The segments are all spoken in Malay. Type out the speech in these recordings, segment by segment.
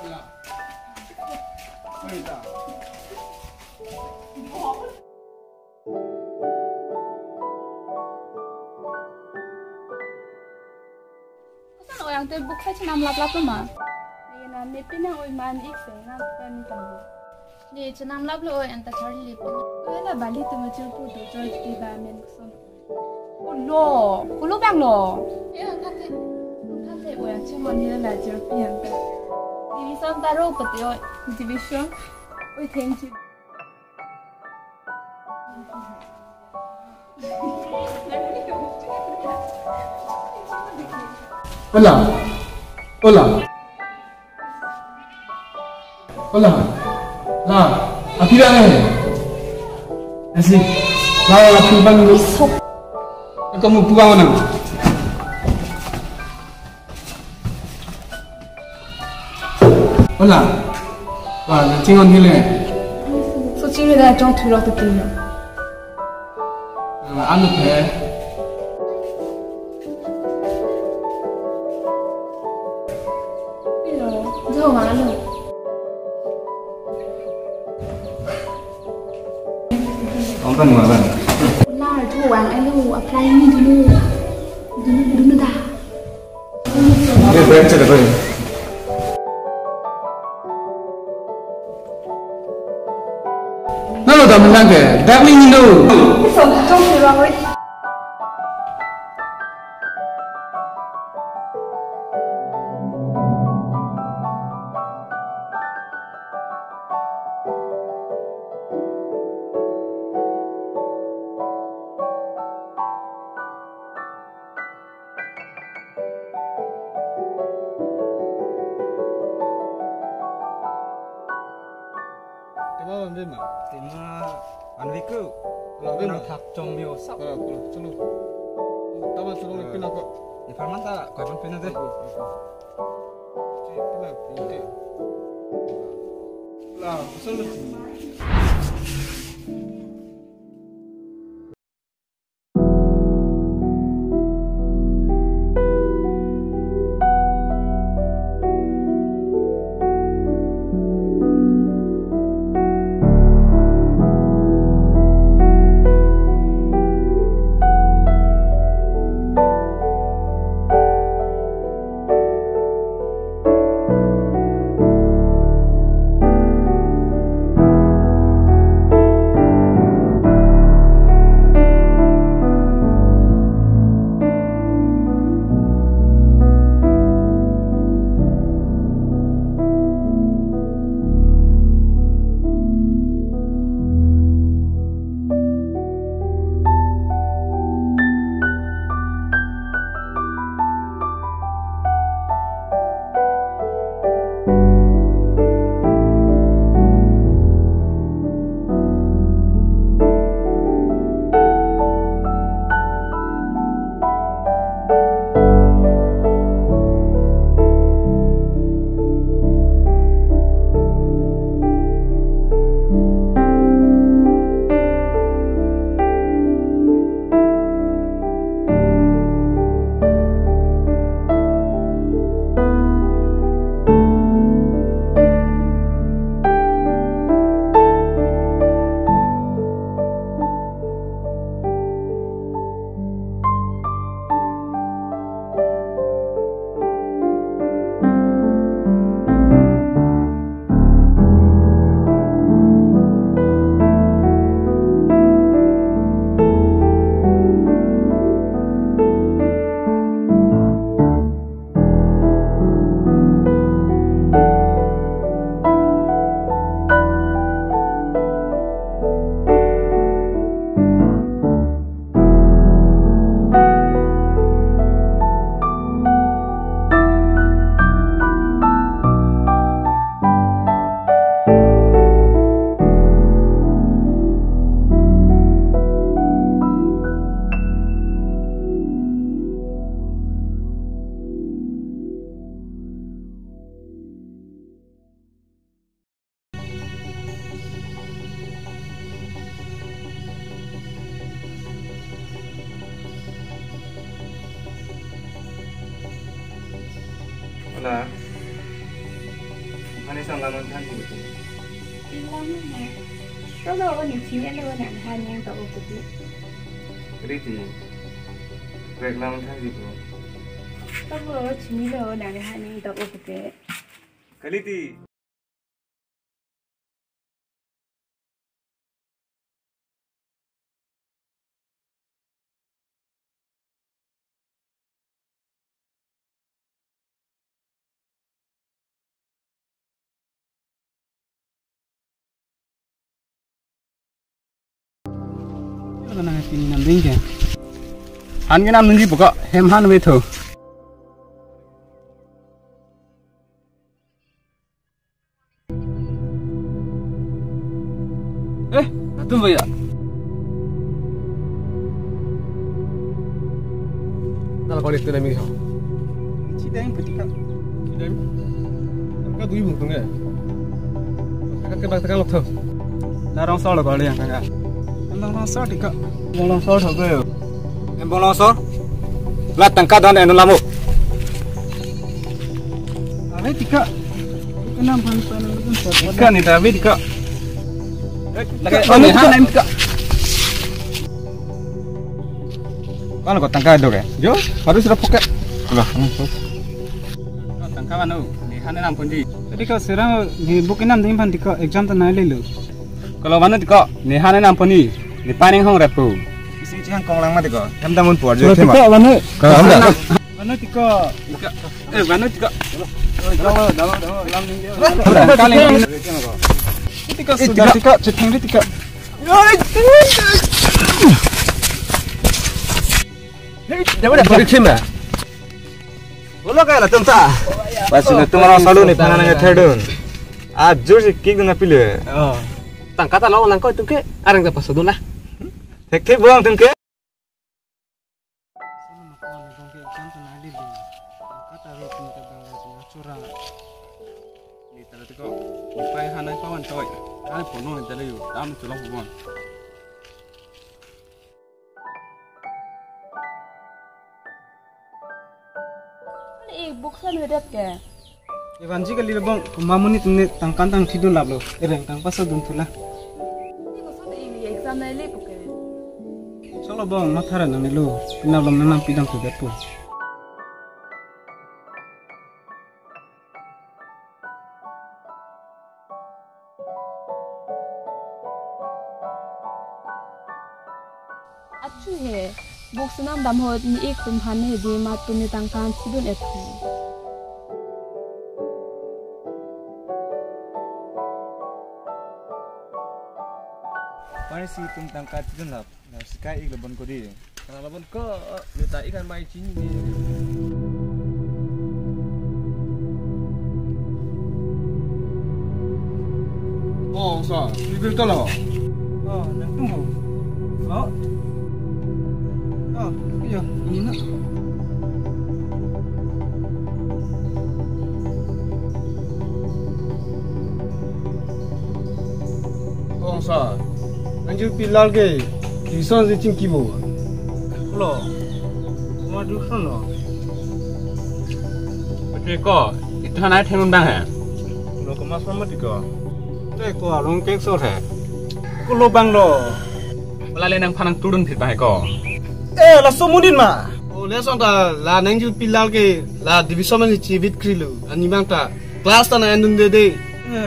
Orang tu bukan cuma lap-lap mah. Ni na mepina oi man ik se na kan tahu. Ni cuma lap lo oi anta cari lip. Oi la balik tu macam tu tu George di bamen keson. Oh no, kulo bang lo. Ya kate oi cuma ni la George pian. Division taruh peti oi division. Oi thank you. Hola. Hola. Hola. Lah, akhirnya nih. Asik. Lah, aku bangun. Kamu buka mana? Hola. Wah, nanti on hile. So ciri dah jauh turut tu dia. Anu teh. Jauh mana? Onkan mana? Lah, tu orang elu apply ni dulu dah. Ini berapa cakap tu? Nalo dah menang ke? Dah minggu tu. So jauh turut. Tema apa mah? Tema anviku Lalu nang thak chong mio sap Kalau culu. Taman culu ni pina kok. ni farmanta koi ban pina de Pina pinte. Lah, selalu. Hola. Ani sang laman kan gitu. Ilang na. Kalau ako ni China lo na hanyang tao puti. Kriti. Rek laman kan gitu. Kalau ako China lo na hanyang tao puti. Kaliti. Kana pin nam ding ke. Han ke nam nunji buka hem han we tho. Atum ya. Kalau kau itu nami kau. Cideng petika. Dem. Kau dui bung tunggu. Kau ke bak tekan lok tho. Larong sol ko le yang ka. Larong sol tika. Larong sol tho ko. Em bolong sol. La tangka dan enu lamu. Ave tika. Kenam pan pan tika ni ta ave tika. Lagi anu han tika. Kan ko tangka do ke. Jo, harus ra poket. Lah, tangka anu ni han nam pundi. Tadi kau serang ni buku nam ding pan tika exam ta nai le lu. Kalau mana tika ni han nam pundi. Ni paning hong repu. Isi cihan kong lang ma tika. Hem damun puar jo tema. Tika mana? Mana tika? Mana tika? Dawa lam ning dia. Kali ni. Tika sudah tika ceteng tika. Jangan dah pergi cima. Bola kaya lah tentang. Pasti tu orang selalu ni panas dengan therdun. Jujur sih kick dengan pilih. Tangkata lawan langkau itu ke? Arang dapat sodun lah. Hek buang tengke. Buksan hedap ke? Evanji kali lebong mamuni tunne tangkan tang tidun lablo. Ereng tang pasal dun tula. Ini kosong ini exam nilai bukan? Solo bong mathara na melu. Pinablam na nam pidang tu depo. Acu he. Buksanam damhot ni ek kumhan he di matu ni tangkan sidun ethu. Pare si tum tangkat tidun lab. Na sikai ik lebon ko di. Kalau labon ko letak ikan mai cini ni. Oh, so, bibir tu lah. Oh, nang tunggu. Oh. Oh, iya, ini nak. Oh, so, anjir pilal ke? Disan je cingki bo. Lo. Mau dusun lo. Betul ko? Itu hanai temun bang he. Lo kemas sama tiga. Teh ko alung kek sor he. Ko lo bang lo. Melalui nang panang turun fit bang ko. Lah somudin ma. Oh, lesson ta la anjir pilal ke la division man cibit krilu. Ani bang ta kelas ta na endun de.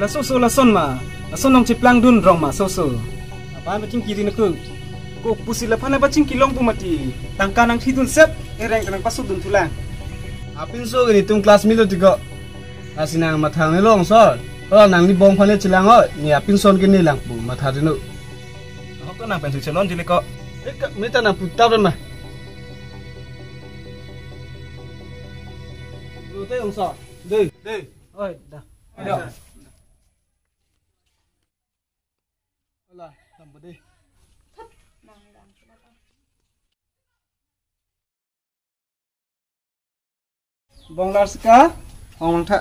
Lah so lah son ma. Lah son nong ciplang dun rong ma so. Apa macam kiri nak ke? Ko pusi lapan apa cing kilong pu mati. Tangka nang hidun sep. Ereng kanang pasuk dun tulang. Apin so gini tum kelas milo tiga. Asinang mathang ni long so. Kalau nang ni bong phane cilang o. Ni apin son gini lang pu mathang dinu. Aku tu nang pensi celon jili ko. Meta na putar mah. Lu teh ong so. Deh. Oi, dah. Ada. Alah, tambah deh. Bong lar seka. Ong tha.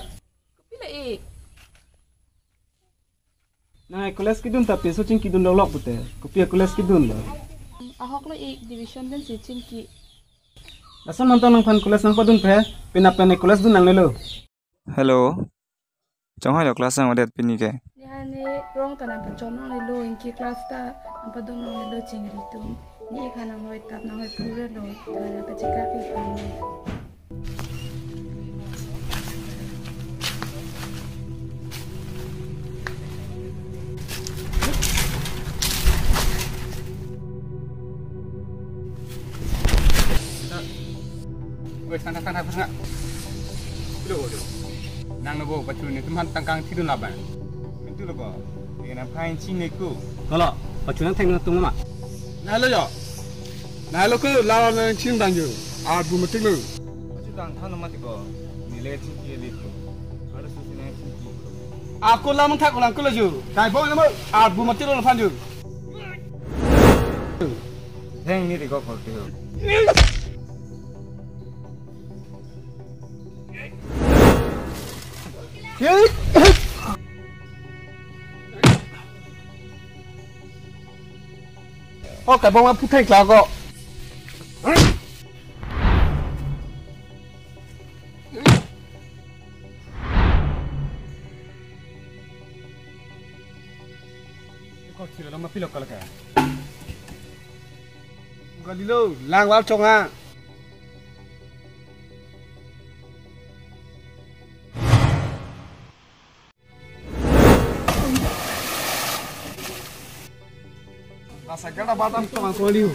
Bila ik. Nah, kelas kidun tapi so cing kidun dolok pute. Kopi kelas kidun lo. Ahok lo ik division dan si cingki. Asal nonton nang fan kelas nang padun pe. Pinap kelas dun nang lelo. Hello. Trong hai kelas yang ada pini ke. Ni ni rong tanah pencon nang le lo inki kelas ta apa dong nang le lo cingri tu. Ni kan nang lo tap nang lo pura lo tanah pecika ki kan. Weh, sana. Dulu. Nang nabo batu ni teman tangkang tidur laban. Itu logo. Dengan pain cini ku. Kalau batu nang tengah tunggu mak. Nalo yo. Nalo ku lawan nang cing banju. Bu mati lu. Batu tang thang nama tiko. Nilai ciki litu. Ada susi nang ciki. Aku lawan tak ulang ku laju. Kai bong nama. Bu mati lu lapan ju. Heng ni tiko kau tiko. Oh, cái bông phút thanh là có. Có chỉ là nó phi lộc cả cái. Gần đi đâu, lang vào trong à. Nasa kena batang tengah kualiu.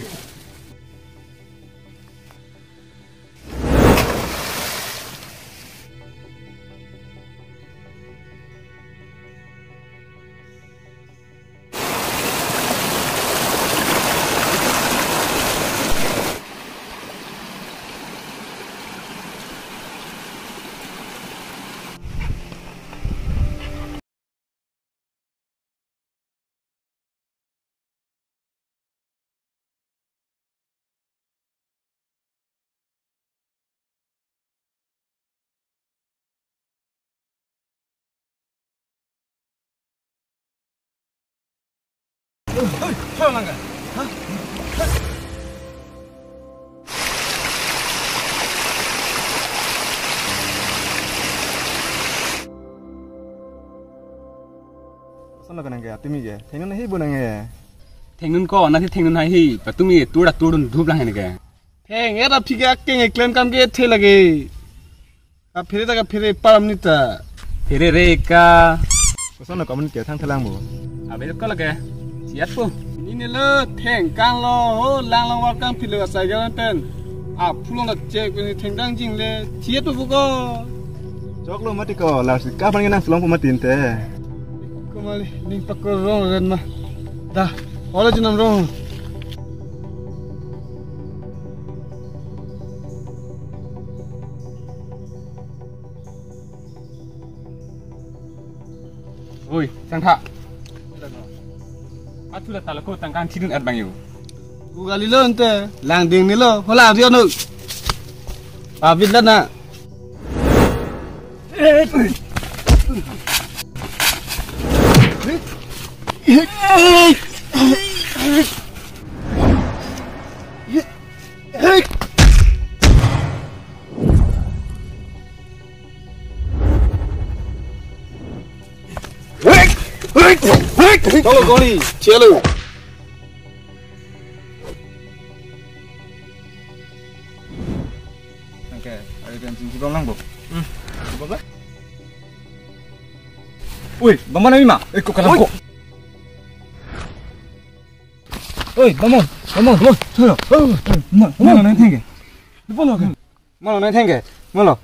Sao lang ka? Ha? Sana ka nang ka tumi ke? Thengun hi bunang e. Thengun ko na thi thengun hai hi. Patumi tuda tudun dhup lang ke. Theng era phika ke claim kam ke the lage. A phire ta ka phire param ni ta. Phire re ka. Sana ka mun ke thang thalang mo. Abe ko lage. Siat po. Ini lo theng kang lo lang war kang phile ka sai ga ten. A phulong la che ni theng dang jing le chiet bu ko. Jok lo mati ko la si ka pan nang fulong ko matin te. Ko mali ning pakko rong ren ma. Da, ola jinam rong. Oi, sang tha. Atula talako tangkang tidun at bang yu. Ugali lo ente, lang ding ni lo, hola dia nu. Abid la na. Tolong goli, cielo. Oke, ada yang cincin bang lang bu. Coba. Woi, bamon ami ma. Kok kalam kok. Oi, bamon. Sana. Mana nang thenge? Bolo ke? Mana nang thenge? Malo.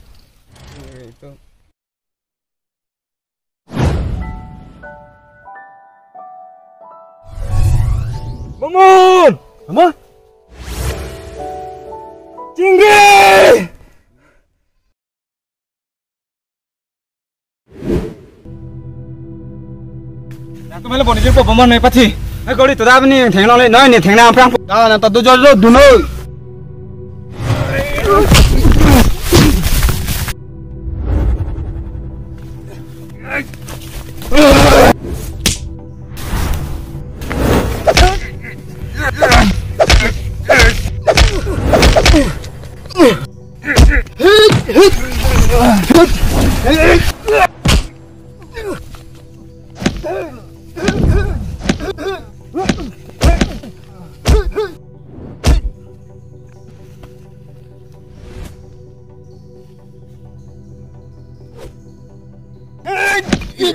Bamon! Apa? Tinggi! Aku malah boleh jumpa Bamon ni pasti. Aku ni tu dah ni tengok ni, ni tengok apa? Dah nanti tu jodoh dulu. Nah,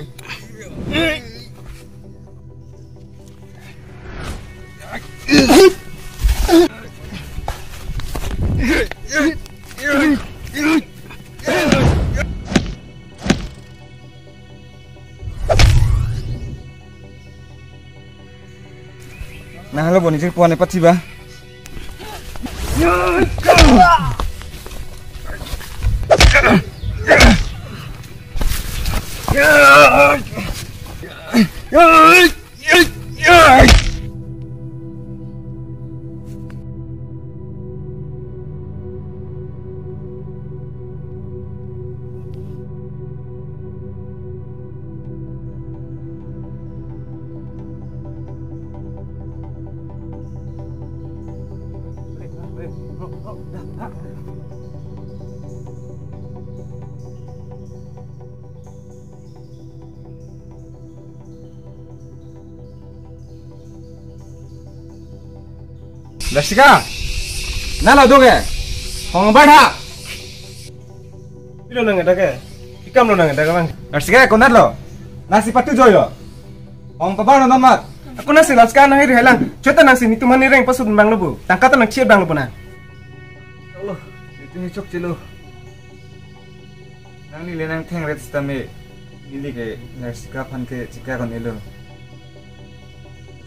lo boni puan lepat sih, Bah. Laksika, nala doge, hong badha. Pilo nang dake. Ikam lo nang dake bang. Laksika konat lo, nasi patu joyo. Hong pabano namat. Aku nasi laska na hiri helang. Chota nasi ni tumani reng pasud bang lo bu. Tangkata nang chier bang lo na. Allah, itu ni cok cilo. Nang ni lenang teng red stame, ini ke laksika pan ke cika kon elo.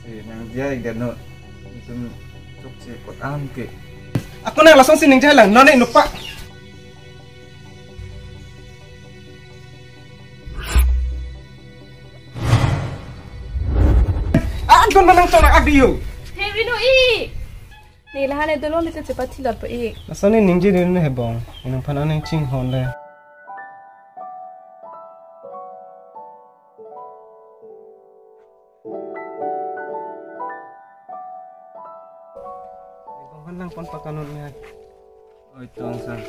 Si nang dia igano, itu cok cik kot am ke. Aku nang langsung sining jalan. Nona inupa. Kau menang tolak aku. Hei Vinu i. Nih lahan itu lo bisa cepat silat pe i. Nasani ningji ni ni hebong. Inang panan yang cing honda. Ibang hanang pon pakanun niya. Oh itu sang.